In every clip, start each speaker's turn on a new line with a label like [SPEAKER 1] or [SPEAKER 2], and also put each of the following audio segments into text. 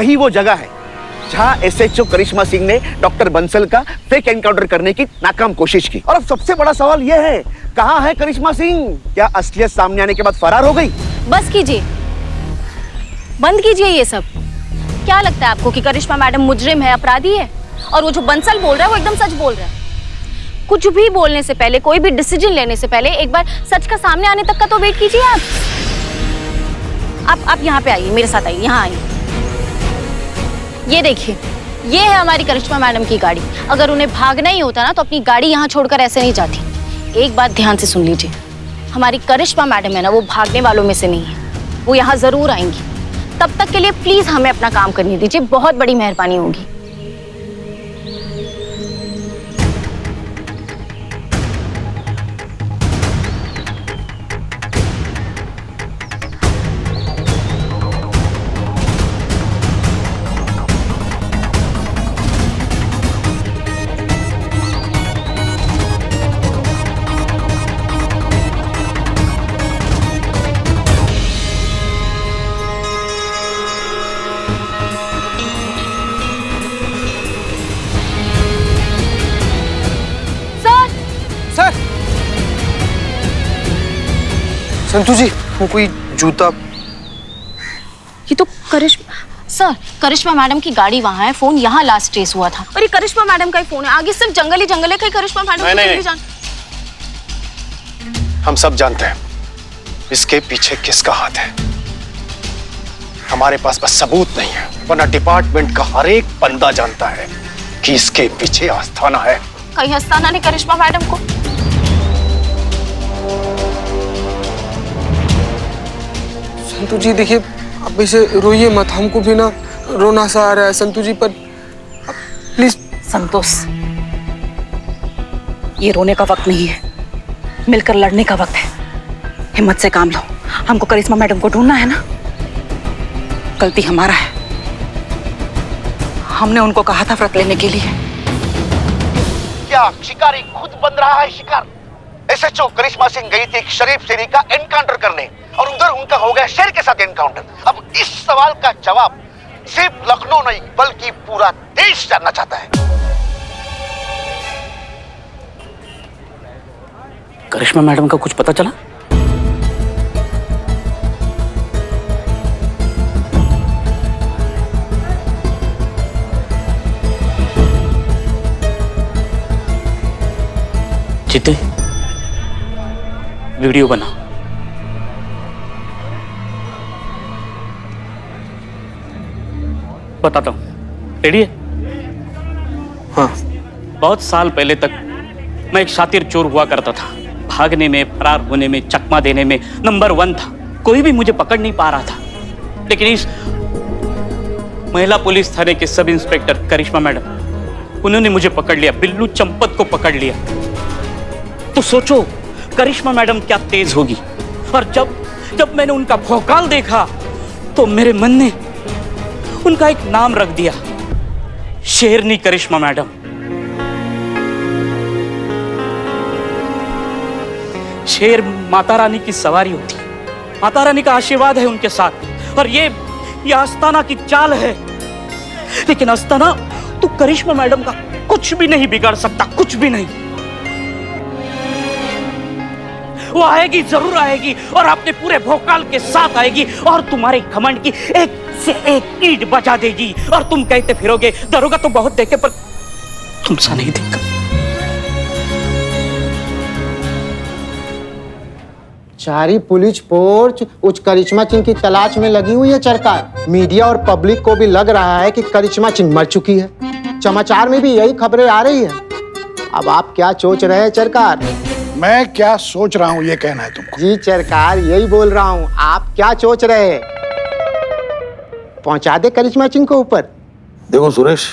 [SPEAKER 1] यही वो जगह है जहां एसएचओ करिश्मा सिंह ने डॉक्टर बंसल का फेक एनकाउंटर करने की नाकाम कोशिश की। और अब सबसे बड़ा सवाल यह है, कहां है करिश्मा सिंह? क्या असलियत सामने आने के बाद फरार हो गई?
[SPEAKER 2] बस कीजिए, बंद कीजिए ये सब। क्या लगता है आपको कि करिश्मा मैडम मुजरिम है, अपराधी है? और वो जो बंसल बोल रहा है वो एकदम सच बोल रहा है। कुछ भी बोलने से पहले, कोई भी डिसीजन लेने से पहले एक बार सच का सामने आने तक का तो वेट कीजिए आप यहाँ पे आइए, मेरे साथ आइए, यहाँ आइए। ये देखिए, ये है हमारी करिश्मा मैडम की गाड़ी। अगर उन्हें भागना ही होता ना तो अपनी गाड़ी यहाँ छोड़कर ऐसे नहीं जाती। एक बात ध्यान से सुन लीजिए, हमारी करिश्मा मैडम है ना, वो भागने वालों में से नहीं है। वो यहाँ जरूर आएंगी। तब तक के लिए प्लीज हमें अपना काम करने दीजिए, बहुत बड़ी मेहरबानी होगी।
[SPEAKER 3] संतू जी, वो कोई जूता।
[SPEAKER 2] ये तो करिश्मा मैडम की गाड़ी वहाँ है, फोन यहाँ लास्ट ट्रेस हुआ था। और ये करिश्मा मैडम का ही फोन है। आगे सिर्फ जंगल ही जंगल है। कहीं करिश्मा मैडम
[SPEAKER 3] नहीं। हम सब जानते हैं इसके पीछे किसका हाथ है। हमारे पास बस सबूत नहीं है, वरना डिपार्टमेंट का हर एक बंदा जानता है कि इसके पीछे आस्थाना है।
[SPEAKER 2] कहीं आस्थाना ने करिश्मा मैडम को?
[SPEAKER 4] संतू जी देखिए, आप इसे रोइए मत, हमको भी ना रोना सा आ रहा है संतू जी, पर प्लीज।
[SPEAKER 5] संतोष, ये रोने का वक्त नहीं है, मिलकर लड़ने का वक्त है। हिम्मत से काम लो। हमको करिश्मा मैडम को ढूंढना है ना, गलती हमारा है। हमने उनको कहा था व्रत लेने के लिए।
[SPEAKER 1] क्या शिकारी खुद बन रहा है शिकार? एसएचओ करिश्मा सिंह गई थी एक शरीफ शेरी का एनकाउंटर करने और उधर उनका हो गया शेर के साथ एनकाउंटर। अब इस सवाल का जवाब सिर्फ लखनऊ नहीं बल्कि पूरा देश जानना चाहता है।
[SPEAKER 6] करिश्मा मैडम का कुछ पता चला? चिते, वीडियो बना। बताता हूं, रेडी है?
[SPEAKER 4] हाँ।
[SPEAKER 6] बहुत साल पहले तक मैं एक शातिर चोर हुआ करता था। भागने में, फरार होने में, चकमा देने में नंबर 1 था। कोई भी मुझे पकड़ नहीं पा रहा था। लेकिन इस महिला पुलिस थाने के सब इंस्पेक्टर करिश्मा मैडम, उन्होंने मुझे पकड़ लिया, बिल्लू चंपत को पकड़ लिया। तो सोचो करिश्मा मैडम क्या तेज होगी। और जब मैंने उनका भौकाल देखा तो मेरे मन ने उनका एक नाम रख दिया, शेरनी करिश्मा मैडम। शेर माता रानी की सवारी होती, माता रानी का आशीर्वाद है उनके साथ। और ये आस्थाना की चाल है। लेकिन आस्थाना तो करिश्मा मैडम का कुछ भी नहीं बिगाड़ सकता, कुछ भी नहीं। वो आएगी, जरूर आएगी और अपने पूरे भौकाल के साथ आएगी और तुम्हारे घमंड की एक से एक ईंट बजा देगी। और तुम कहते फिरोगे दरोगा तो बहुत देखे पर तुमसा नहीं देखा।
[SPEAKER 7] सारी पुलिस फोर्स उस करिश्मा सिंह की तलाश में लगी हुई है सरकार। मीडिया और पब्लिक को भी लग रहा है कि करिश्मा सिंह मर चुकी है। समाचार में भी यही खबरें आ रही है। अब आप क्या सोच रहे हैं सरकार?
[SPEAKER 8] मैं क्या सोच रहा हूँ ये कहना है तुमको?
[SPEAKER 7] जी सरकार, यही बोल रहा हूँ। आप क्या सोच रहे हैं? पहुंचा दे करिश्मा सिंह को ऊपर?
[SPEAKER 8] देखो सुरेश,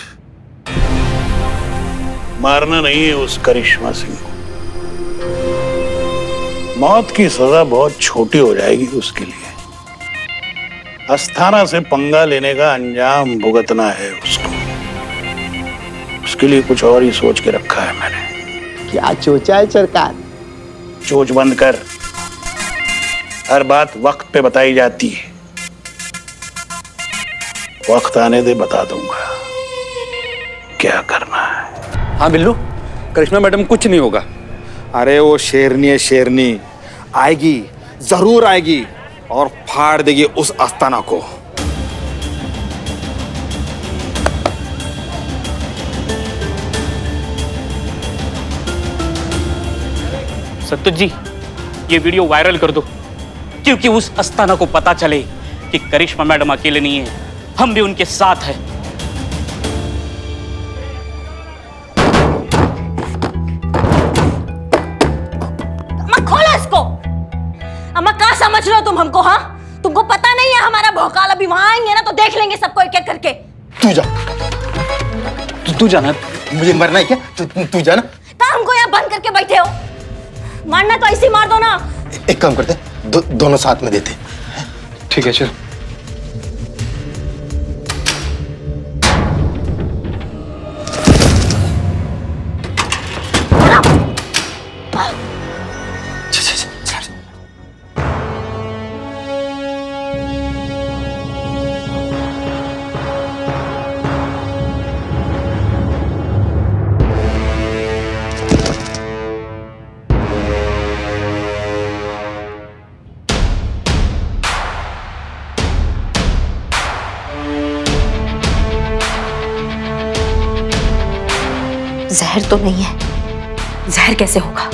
[SPEAKER 8] मारना नहीं है उस करिश्मा सिंह को। मौत की सजा बहुत छोटी हो जाएगी उसके लिए। आस्थाना से पंगा लेने का अंजाम भुगतना है उसको। उसके लिए कुछ और ही सोच के रखा है मैंने।
[SPEAKER 7] क्या सोचा है सरकार?
[SPEAKER 8] चोच बंद कर, हर बात वक्त पे बताई जाती है। वक्त आने दे, बता दूंगा क्या करना है।
[SPEAKER 9] हाँ बिल्लू, करिश्मा मैडम कुछ नहीं होगा। अरे वो शेरनी है, शेरनी आएगी, जरूर आएगी और फाड़ देगी उस आस्थाना को।
[SPEAKER 6] सत्तू जी, ये वीडियो वायरल कर दो, क्योंकि उस अस्थाना को पता चले कि करिश्मा मैडम अकेले नहीं है, हम भी उनके साथ हैं।
[SPEAKER 2] अम्मा खोलो इसको। अम्मा कहाँ समझ रहे हो तुम हमको? हाँ, तुमको पता नहीं है हमारा भौकाल अभी वहां आएंगे ना तो देख लेंगे सबको एक एक करके।
[SPEAKER 3] तू जा, तू जाना, मुझे मरना है क्या? तू जाना।
[SPEAKER 2] कहाँ हमको यहाँ बंद करके बैठे हो? मारना तो ऐसे ही मार दो ना।
[SPEAKER 3] एक काम करते, दोनों साथ में देते। ठीक है चल।
[SPEAKER 2] जहर तो नहीं है। जहर कैसे होगा?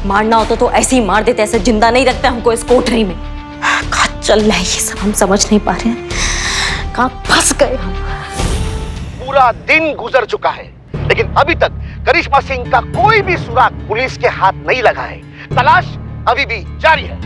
[SPEAKER 2] मारना होता तो ऐसे ही मार देते, ऐसे जिंदा नहीं रखते हमको इस कोठरी में। कहाँ चल रहा है ये सब हम समझ नहीं पा रहे हैं, कहाँ फंस गए हम।
[SPEAKER 1] पूरा दिन गुजर चुका है, लेकिन अभी तक करिश्मा सिंह का कोई भी सुराग पुलिस के हाथ नहीं लगा है। तलाश अभी भी जारी है।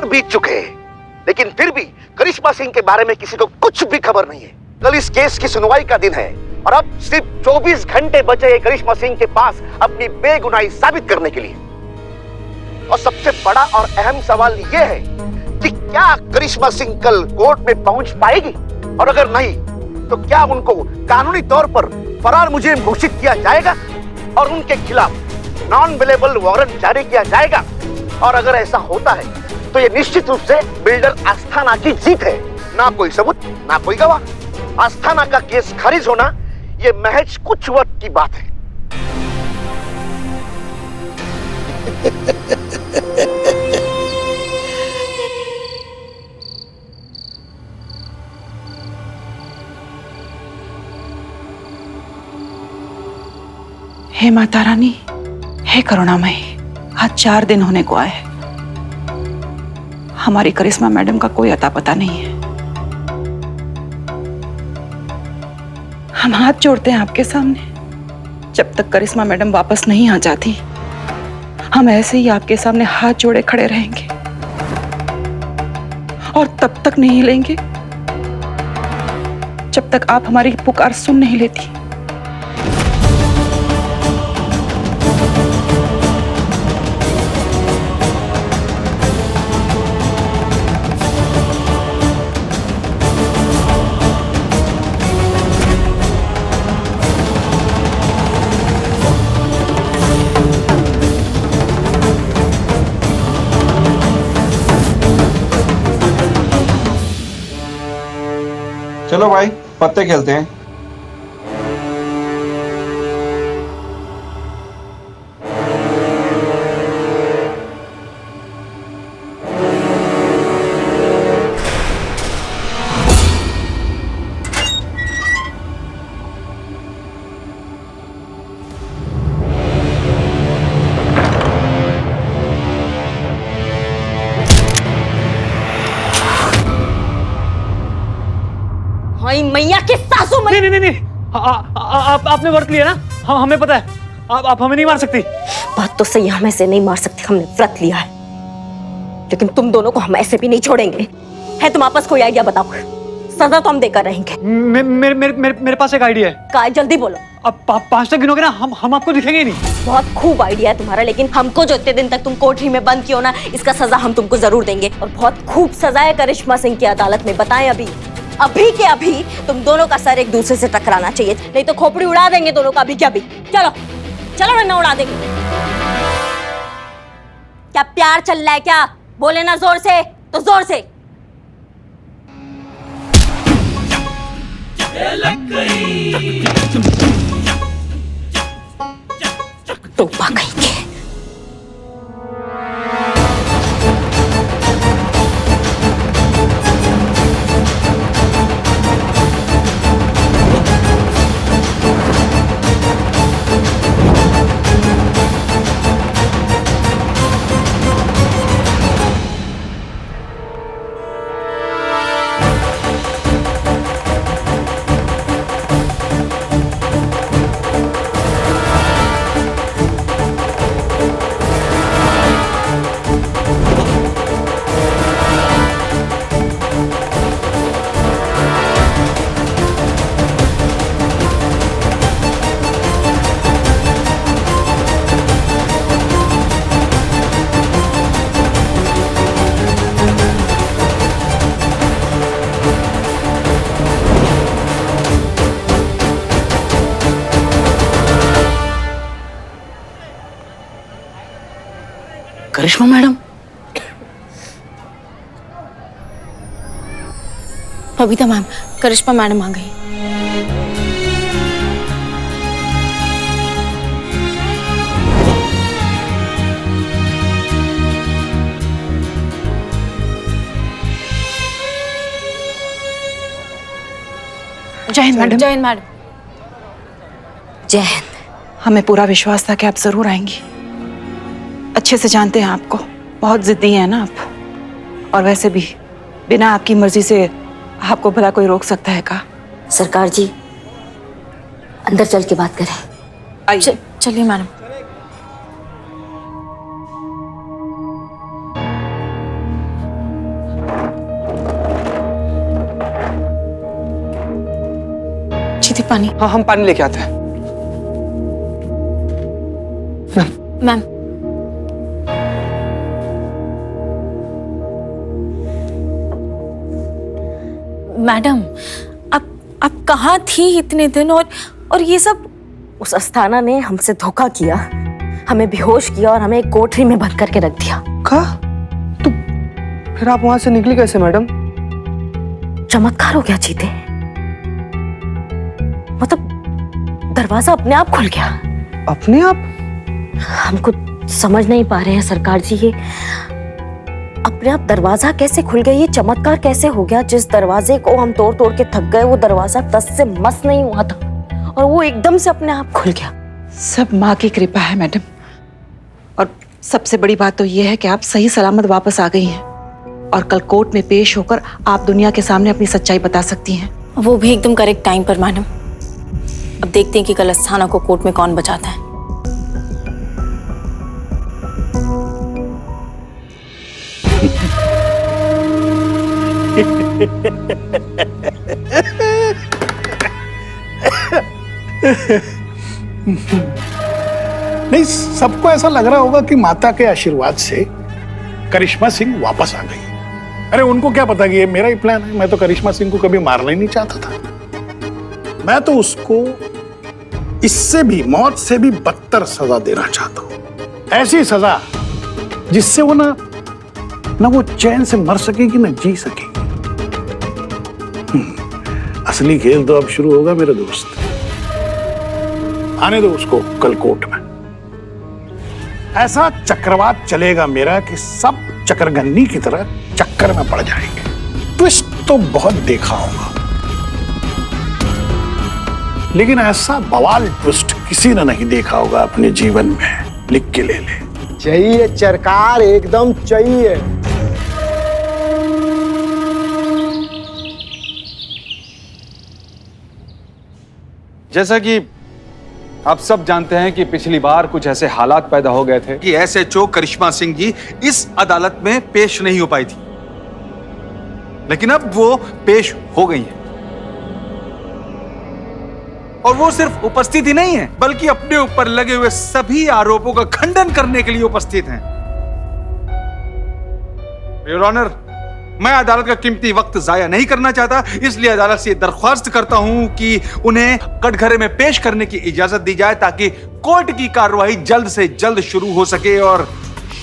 [SPEAKER 1] बीत चुके हैं, लेकिन फिर भी करिश्मा सिंह के बारे में किसी को कुछ भी खबर नहीं है। कल इस केस की सुनवाई का दिन है और अब सिर्फ 24 घंटे बचे हैं करिश्मा सिंह के पास अपनी बेगुनाही साबित करने के लिए। और सबसे बड़ा और अहम सवाल यह है कि क्या करिश्मा सिंह कल कोर्ट में पहुंच पाएगी, और अगर नहीं तो क्या उनको कानूनी तौर पर फरार मुजरिम घोषित किया जाएगा और उनके खिलाफ नॉन अवेलेबल वारंट जारी किया जाएगा। और अगर ऐसा होता है तो यह निश्चित रूप से बिल्डर आस्थाना की जीत है। ना कोई सबूत, ना कोई गवाह। आस्थाना का केस खारिज होना यह महज कुछ वक्त की बात है।
[SPEAKER 5] हे माता रानी, हे करुणामयी, आज 4 दिन होने को आए। हमारी करिश्मा मैडम का कोई अता पता नहीं है। हम हाथ जोड़ते हैं आपके सामने, जब तक करिश्मा मैडम वापस नहीं आ जाती हम ऐसे ही आपके सामने हाथ जोड़े खड़े रहेंगे और तब तक नहीं हिलेंगे जब तक आप हमारी पुकार सुन नहीं लेती।
[SPEAKER 9] चलो भाई, पत्ते खेलते हैं।
[SPEAKER 2] हाय मैया के सासू मैया।
[SPEAKER 10] नहीं नहीं नहीं, आपने व्रत लिया ना, हमें पता है, आप हमें नहीं मार सकती।
[SPEAKER 2] बात तो सही, हम ऐसे नहीं मार सकते, हमने व्रत लिया है, लेकिन तुम दोनों को हम ऐसे भी नहीं छोड़ेंगे। है तुम आपस कोई आइडिया बताओ, सजा तो हम देकर रहेंगे।
[SPEAKER 10] मेरे पास एक आइडिया है।
[SPEAKER 2] काय जल्दी बोलो।
[SPEAKER 10] अब 5 तक गिनोगे ना, हम आपको दिखेंगे ही नहीं।
[SPEAKER 2] बहुत खूब आइडिया है तुम्हारा, लेकिन हमको जो इतने दिन तक तुम कोठरी में बंद किया ना, इसका सजा हम तुमको जरूर देंगे। और बहुत खूब सजा है करिश्मा सिंह की अदालत में। बताएं अभी अभी के अभी तुम दोनों का सर एक दूसरे से टकराना चाहिए, नहीं तो खोपड़ी उड़ा देंगे दोनों का अभी के अभी। चलो चलो वरना उड़ा देंगे। क्या प्यार चल रहा है क्या? बोले ना जोर से तो जोर से। टोपा कहीं के।
[SPEAKER 6] करिश्मा मैडम,
[SPEAKER 2] बबीता मैम, करिश्मा मैडम आ गई।
[SPEAKER 5] जय हिंद मैडम।
[SPEAKER 2] जय हिंद मैडम। जय हिंद।
[SPEAKER 5] हमें पूरा विश्वास था कि आप जरूर आएंगी। अच्छे से जानते हैं आपको, बहुत जिद्दी हैं ना आप। और वैसे भी बिना आपकी मर्जी से आपको भला कोई रोक सकता है का?
[SPEAKER 2] सरकार जी अंदर चल के बात करें। चलिए मैडम। जीती पानी।
[SPEAKER 4] हाँ हम पानी लेके आते हैं।
[SPEAKER 2] मैम मैडम, आप कहाँ थी इतने दिन? और ये सब? उस अस्थाना ने हमसे धोखा किया, हमें बेहोश किया और हमें एक कोठरी में बंद करके रख दिया।
[SPEAKER 4] का? तो फिर आप वहां से निकली कैसे मैडम?
[SPEAKER 2] चमत्कार हो गया जीते, मतलब दरवाजा अपने आप खुल गया।
[SPEAKER 4] अपने आप?
[SPEAKER 2] हमको समझ नहीं पा रहे हैं सरकार जी, ये अपने आप दरवाजा कैसे खुल गया? ये चमत्कार कैसे हो गया? जिस दरवाजे को हम तोड़ तोड़ के थक गए, वो दरवाजा तस से मस नहीं हुआ था और वो एकदम से अपने आप खुल गया।
[SPEAKER 5] सब माँ की कृपा है मैडम। और सबसे बड़ी बात तो ये है कि आप सही सलामत वापस आ गई हैं और कल कोर्ट में पेश होकर आप दुनिया के सामने अपनी सच्चाई बता सकती हैं।
[SPEAKER 2] वो भी एकदम करेक्ट टाइम पर मैडम। अब देखते हैं कि कल अस्थाना को कोर्ट में कौन बचाता है।
[SPEAKER 8] नहीं, सबको ऐसा लग रहा होगा कि माता के आशीर्वाद से करिश्मा सिंह वापस आ गई। अरे उनको क्या पता कि ये मेरा ही प्लान है। मैं तो करिश्मा सिंह को कभी मारना ही नहीं चाहता था। मैं तो उसको इससे भी, मौत से भी बदतर सजा देना चाहता हूं। ऐसी सजा जिससे वो ना वो चैन से मर सकेगी ना जी सकेगी। असली खेल तो अब शुरू होगा मेरे दोस्त। आने दो उसको कल कोर्ट में। ऐसा चक्रवात चलेगा मेरा कि सब चक्रगन्नी की तरह चक्कर में पड़ जाएंगे। ट्विस्ट तो बहुत देखा होगा, लेकिन ऐसा बवाल ट्विस्ट किसी ने नहीं देखा होगा अपने जीवन में। लिख के ले ले।
[SPEAKER 7] चाहिए सरकार, एकदम चाहिए।
[SPEAKER 9] जैसा कि आप सब जानते हैं कि पिछली बार कुछ ऐसे हालात पैदा हो गए थे कि एसएचओ करिश्मा सिंह जी इस अदालत में पेश नहीं हो पाई थी, लेकिन अब वो पेश हो गई है। और वो सिर्फ उपस्थित ही नहीं है, बल्कि अपने ऊपर लगे हुए सभी आरोपों का खंडन करने के लिए उपस्थित हैं। योर ऑनर, मैं अदालत का कीमती वक्त जाया नहीं करना चाहता, इसलिए अदालत से दरख्वास्त करता हूं कि उन्हें कटघरे में पेश करने की इजाजत दी जाए ताकि कोर्ट की कार्रवाई जल्द से जल्द शुरू हो सके और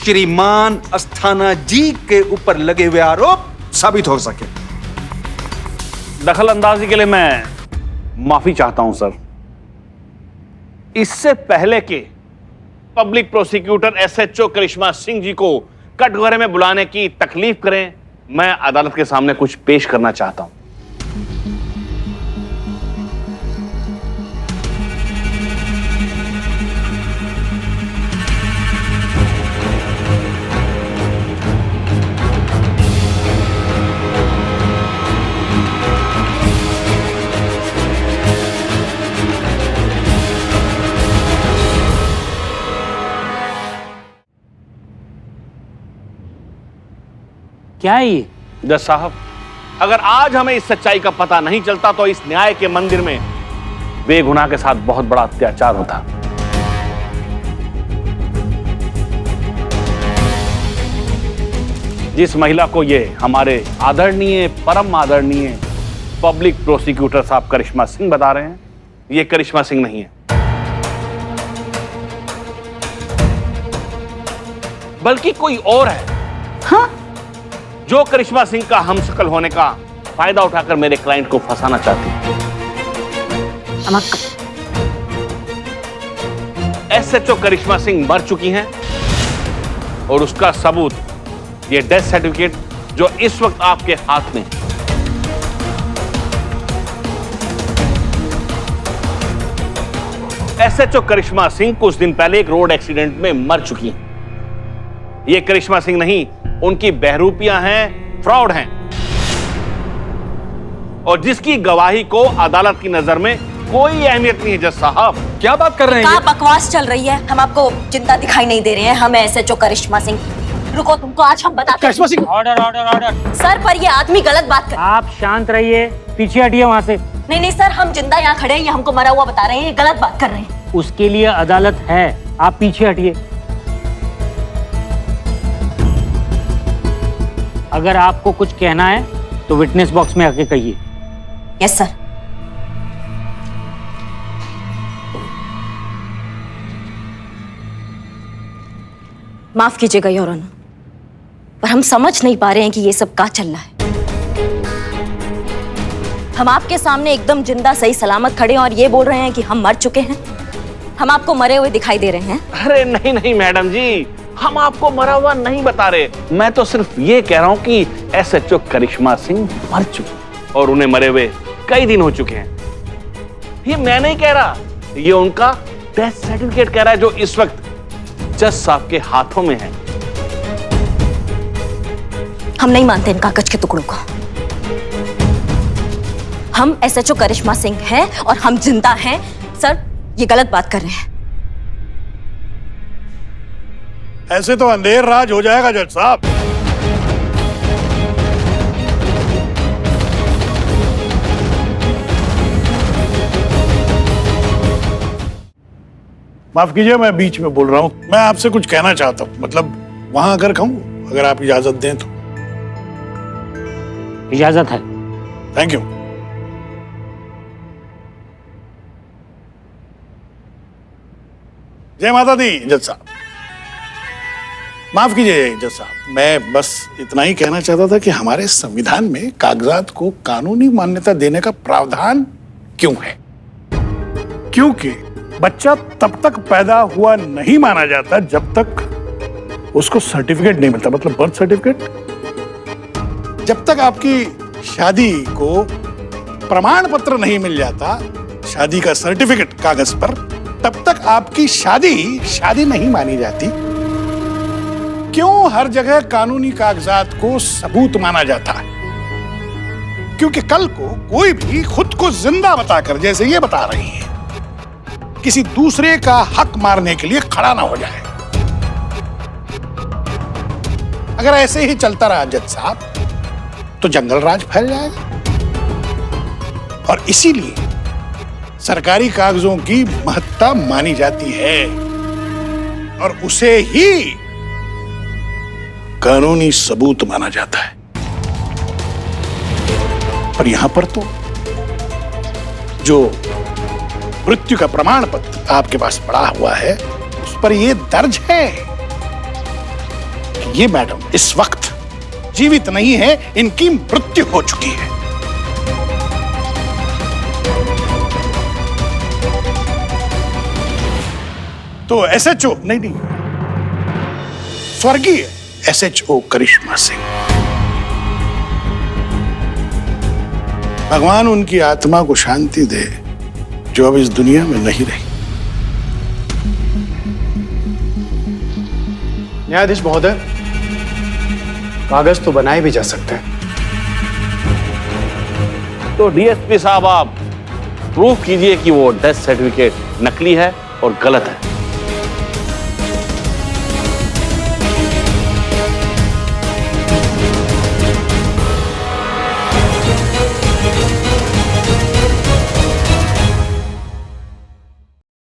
[SPEAKER 9] श्रीमान अस्थाना जी के ऊपर लगे हुए आरोप साबित हो सके।
[SPEAKER 8] दखल अंदाजी के लिए मैं माफी चाहता हूं सर। इससे पहले कि पब्लिक प्रोसिक्यूटर एसएचओ करिश्मा सिंह जी को कटघरे में बुलाने की तकलीफ करें, मैं अदालत के सामने कुछ पेश करना चाहता हूं।
[SPEAKER 6] क्या है ये?
[SPEAKER 8] जज साहब, अगर आज हमें इस सच्चाई का पता नहीं चलता तो इस न्याय के मंदिर में बेगुनाह के साथ बहुत बड़ा अत्याचार होता। जिस महिला को ये हमारे आदरणीय, परम आदरणीय पब्लिक प्रोसिक्यूटर साहब करिश्मा सिंह बता रहे हैं, ये करिश्मा सिंह नहीं है, बल्कि कोई और है।
[SPEAKER 2] हाँ?
[SPEAKER 8] जो करिश्मा सिंह का हमशक्ल होने का फायदा उठाकर मेरे क्लाइंट को फंसाना चाहती है। एसएचओ करिश्मा सिंह मर चुकी हैं और उसका सबूत ये डेथ सर्टिफिकेट जो इस वक्त आपके हाथ में है। एसएचओ करिश्मा सिंह कुछ दिन पहले एक रोड एक्सीडेंट में मर चुकी हैं। ये करिश्मा सिंह नहीं, उनकी बहरूपियां हैं, फ्रॉड हैं, और जिसकी गवाही को अदालत की नजर में कोई अहमियत नहीं है। जज साहब,
[SPEAKER 9] क्या बात कर रहे हैं?
[SPEAKER 11] क्या बकवास चल रही है? हम आपको जिंदा दिखाई नहीं दे रहे हैं। हम एसएचओ करिश्मा सिंह। रुको, तुमको आज हम बताते हैं।
[SPEAKER 10] Karishma Singh, order order order.
[SPEAKER 11] Sir, पर ये आदमी गलत बात कर।
[SPEAKER 10] आप शांत रहिए, पीछे हटिए वहां से।
[SPEAKER 11] नहीं नहीं सर, हम जिंदा यहाँ खड़े हैं, ये हमको मरा हुआ बता रहे हैं, ये गलत बात कर रहे हैं।
[SPEAKER 10] उसके लिए अदालत है, आप पीछे हटिए। अगर आपको कुछ कहना है तो विटनेस बॉक्स में आके कहिए।
[SPEAKER 11] Yes sir. माफ कीजिएगा योर ऑनर, पर हम समझ नहीं पा रहे हैं कि ये सब क्या चल रहा है। हम आपके सामने एकदम जिंदा सही सलामत खड़े हैं और ये बोल रहे हैं कि हम मर चुके हैं। हम आपको मरे हुए दिखाई दे रहे हैं।
[SPEAKER 8] अरे नहीं नहीं मैडम जी, हम आपको मरा हुआ नहीं बता रहे। मैं तो सिर्फ ये कह रहा हूं कि एसएचओ करिश्मा सिंह मर चुकी और उन्हें मरे हुए कई दिन हो चुके हैं। ये मैं नहीं कह रहा, ये उनका डेथ सर्टिफिकेट कह रहा है जो इस वक्त जज साहब के हाथों में है।
[SPEAKER 11] हम नहीं मानते इन कागज के टुकड़ों को। हम एसएचओ करिश्मा सिंह हैं और हम जिंदा हैं। सर, ये गलत बात कर रहे हैं।
[SPEAKER 8] ऐसे तो अंधेर राज हो जाएगा जज साहब। माफ कीजिए, मैं बीच में बोल रहा हूं। मैं आपसे कुछ कहना चाहता हूं, मतलब वहां अगर कहूं, अगर आप इजाजत दें तो।
[SPEAKER 10] इजाजत है।
[SPEAKER 8] Thank you. जय माता दी जज साहब। माफ कीजिए जज साहब, मैं बस इतना ही कहना चाहता था कि हमारे संविधान में कागजात को कानूनी मान्यता देने का प्रावधान क्यों है? क्योंकि बच्चा तब तक पैदा हुआ नहीं माना जाता जब तक उसको सर्टिफिकेट नहीं मिलता, मतलब बर्थ सर्टिफिकेट। जब तक आपकी शादी को प्रमाण पत्र नहीं मिल जाता, शादी का सर्टिफिकेट कागज पर, तब तक आपकी शादी नहीं मानी जाती। क्यों हर जगह कानूनी कागजात को सबूत माना जाता है? क्योंकि कल को कोई भी खुद को जिंदा बताकर, जैसे ये बता रही है किसी दूसरे का हक मारने के लिए खड़ा ना हो जाए। अगर ऐसे ही चलता रहा जज साहब तो जंगल राज फैल जाएगा, और इसीलिए सरकारी कागजों की महत्ता मानी जाती है और उसे ही कानूनी सबूत माना जाता है। पर यहां पर तो जो मृत्यु का प्रमाण पत्र आपके पास पड़ा हुआ है उस पर यह दर्ज है कि ये मैडम इस वक्त जीवित नहीं है, इनकी मृत्यु हो चुकी है। तो एसएचओ नहीं, स्वर्गीय एसएचओ करिश्मा सिंह, भगवान उनकी आत्मा को शांति दे जो अब इस दुनिया में नहीं रही।
[SPEAKER 3] न्यायाधीश महोदय, कागज तो बनाए भी जा सकते हैं।
[SPEAKER 12] तो डीएसपी साहब आप प्रूफ कीजिए कि वो डेथ सर्टिफिकेट नकली है और गलत है।